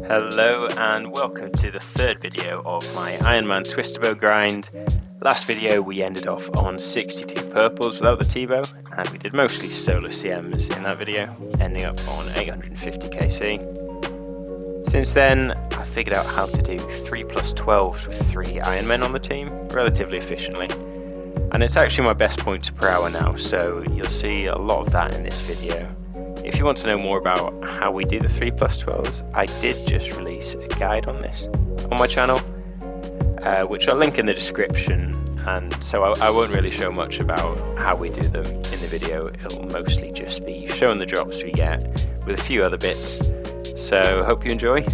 Hello and welcome to the third video of my Ironman twister bow grind. Last video we ended off on 62 purples without the T-bow, and we did mostly solo CMs in that video, ending up on 850 kc. Since then I figured out how to do 3+12s with 3 Ironmen on the team relatively efficiently, and it's actually my best points per hour now, so you'll see a lot of that in this video. If you want to know more about how we do the 3+12s, I did just release a guide on this on my channel, which I'll link in the description, and so I won't really show much about how we do them in the video. It'll mostly just be showing the drops we get with a few other bits, so hope you enjoy.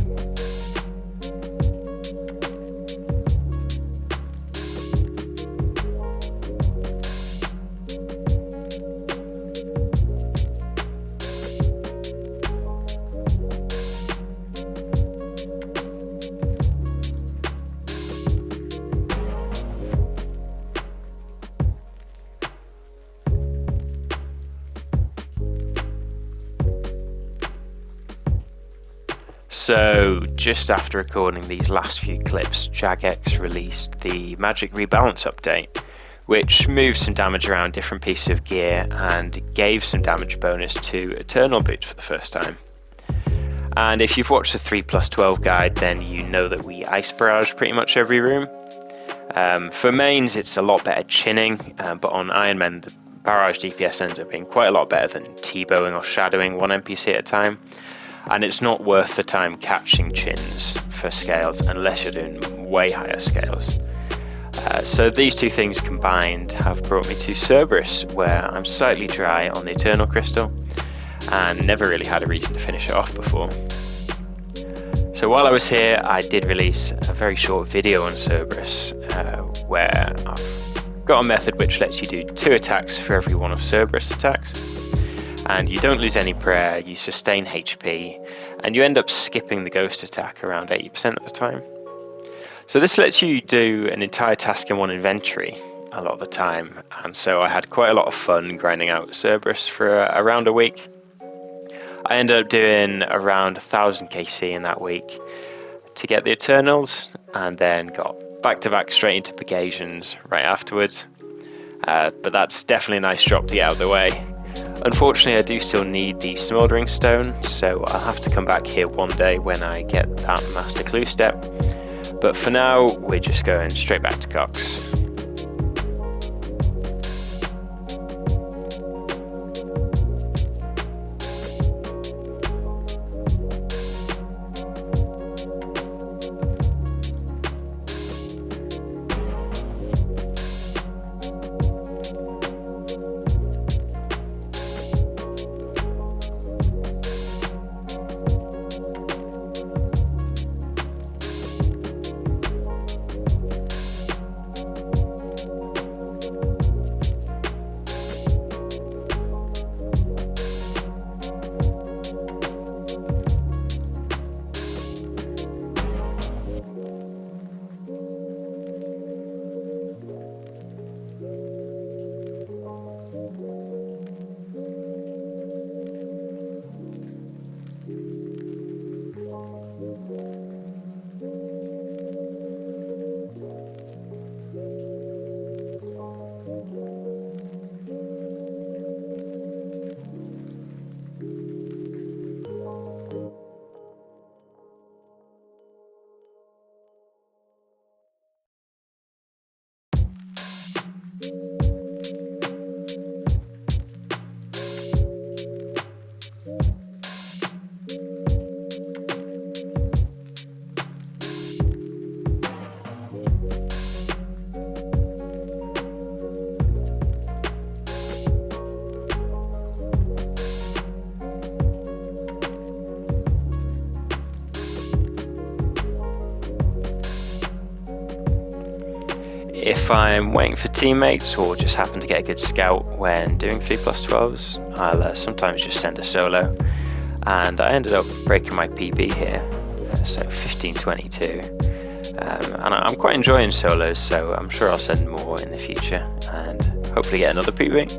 So just after recording these last few clips, Jagex released the Magic Rebalance update, which moved some damage around different pieces of gear and gave some damage bonus to Eternal boots for the first time. And if you've watched the 3+12 guide, then you know that we ice barrage pretty much every room. For mains it's a lot better chinning, but on Ironman the barrage DPS ends up being quite a lot better than T-bowing or shadowing one NPC at a time. And it's not worth the time catching chins for scales unless you're doing way higher scales. So these two things combined have brought me to Cerberus, where I'm slightly dry on the Eternal Crystal and never really had a reason to finish it off before. So while I was here, I did release a very short video on Cerberus, where I've got a method which lets you do 2 attacks for every one of Cerberus attacks. And you don't lose any prayer, you sustain HP, and you end up skipping the ghost attack around 80% of the time. So this lets you do an entire task in one inventory a lot of the time, and so I had quite a lot of fun grinding out Cerberus for around a week. I ended up doing around 1000 kc in that week to get the Eternals, and then got back to back straight into Pagations right afterwards. But that's definitely a nice drop to get out of the way. Unfortunately, I do still need the Smouldering Stone, so I'll have to come back here one day when I get that Master Clue step. But for now, we're just going straight back to Cox. If I'm waiting for teammates or just happen to get a good scout when doing 3+12s, I'll sometimes just send a solo, and I ended up breaking my PB here, so 15:22. And I'm quite enjoying solos, so I'm sure I'll send more in the future and hopefully get another PB.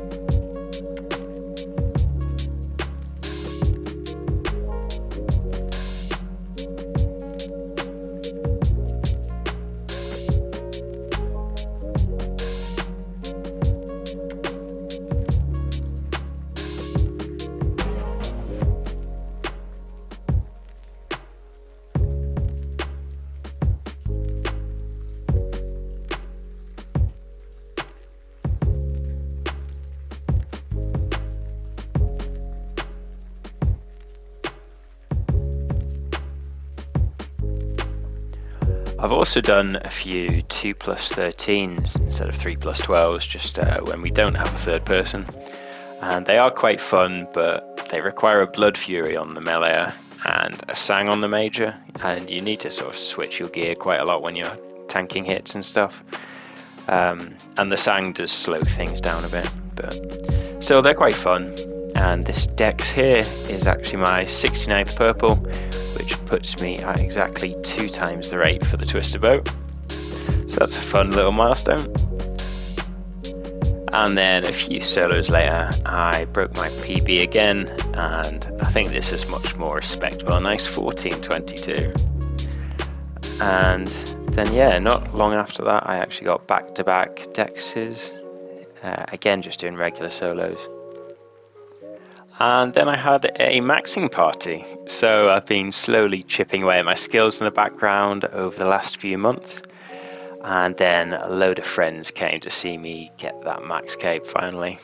I've also done a few 2+13s instead of 3+12s, just when we don't have a third person. And they are quite fun, but they require a Blood Fury on the melee and a Sang on the major, and you need to sort of switch your gear quite a lot when you're tanking hits and stuff. And the Sang does slow things down a bit, but still they're quite fun. And this dex here is actually my 69th purple, which puts me at exactly 2 times the rate for the twister boat. So that's a fun little milestone. And then a few solos later, I broke my PB again, and I think this is much more respectable, a nice 14:22. And then yeah, not long after that, I actually got back-to-back dexes, again just doing regular solos. And then I had a maxing party, so I've been slowly chipping away at my skills in the background over the last few months. And then a load of friends came to see me get that max cape finally.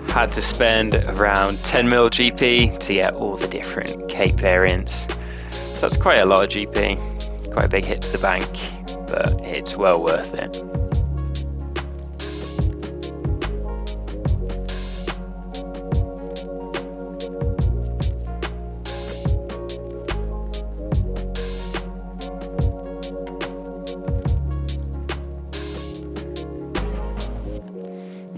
Had to spend around 10 mil GP to get all the different cape variants, so that's quite a lot of GP, quite a big hit to the bank, but it's well worth it.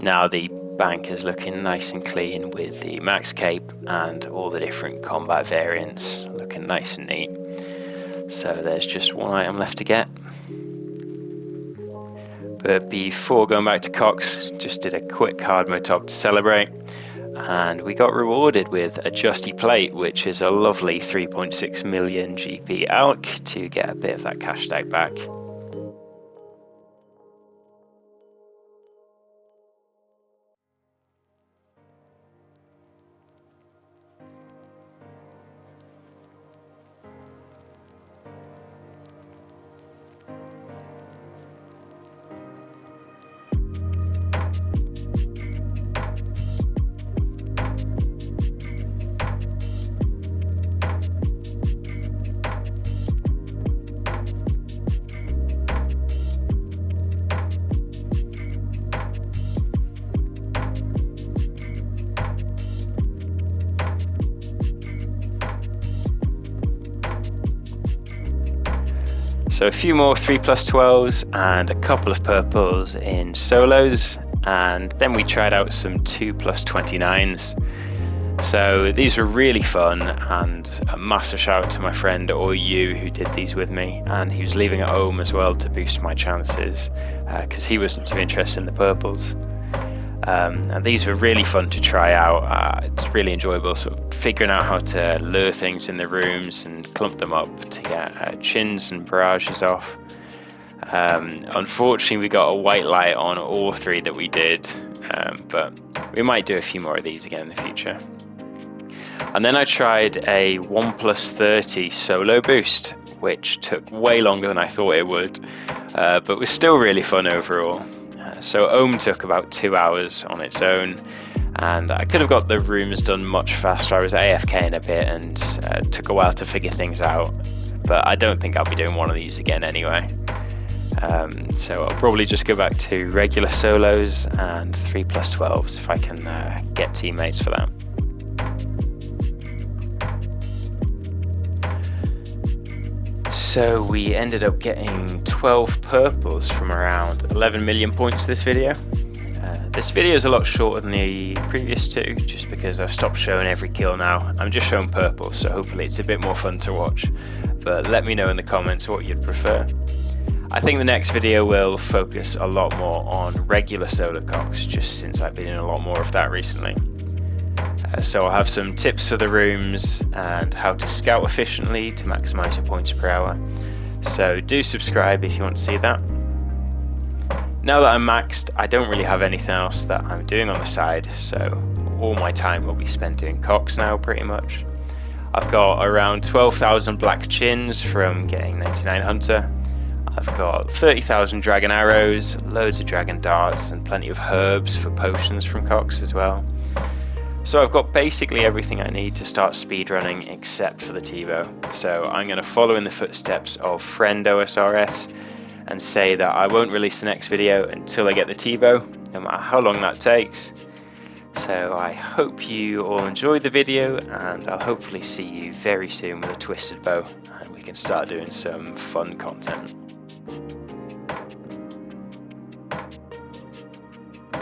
Now the bank is looking nice and clean with the max cape and all the different combat variants looking nice and neat. So there's just one item left to get. But before going back to Cox, just did a quick hard mode top to celebrate, and we got rewarded with a Justy plate, which is a lovely 3.6 million GP ALK to get a bit of that cash tag back. So a few more 3+12s and a couple of purples in solos, and then we tried out some 2+29s. So these were really fun, and a massive shout out to my friend or you who did these with me, and he was leaving at home as well to boost my chances because he wasn't too interested in the purples. And these were really fun to try out. It's really enjoyable sort of figuring out how to lure things in the rooms and clump them up to get chins and barrages off. Unfortunately we got a white light on all 3 that we did, but we might do a few more of these again in the future. And then I tried a 1+30 solo boost, which took way longer than I thought it would, but was still really fun overall. So Ohm took about 2 hours on its own, and I could have got the rooms done much faster. I was AFKing a bit and took a while to figure things out, but I don't think I'll be doing one of these again anyway. So I'll probably just go back to regular solos and 3+12s if I can get teammates for that. So we ended up getting 12 purples from around 11 million points this video. This video is a lot shorter than the previous 2, just because I've stopped showing every kill now. I'm just showing purples, so hopefully it's a bit more fun to watch. But let me know in the comments what you'd prefer. I think the next video will focus a lot more on regular solo Cox, just since I've been in a lot more of that recently. So I'll have some tips for the rooms and how to scout efficiently to maximise your points per hour. So do subscribe if you want to see that. Now that I'm maxed, I don't really have anything else that I'm doing on the side, so all my time will be spent doing cocks now pretty much. I've got around 12,000 black chins from getting 99 Hunter. I've got 30,000 dragon arrows, loads of dragon darts, and plenty of herbs for potions from cocks as well. So I've got basically everything I need to start speedrunning except for the TiVo. So I'm going to follow in the footsteps of friend OSRS and say that I won't release the next video until I get the TiVo, no matter how long that takes. So I hope you all enjoyed the video, and I'll hopefully see you very soon with a twisted bow and we can start doing some fun content.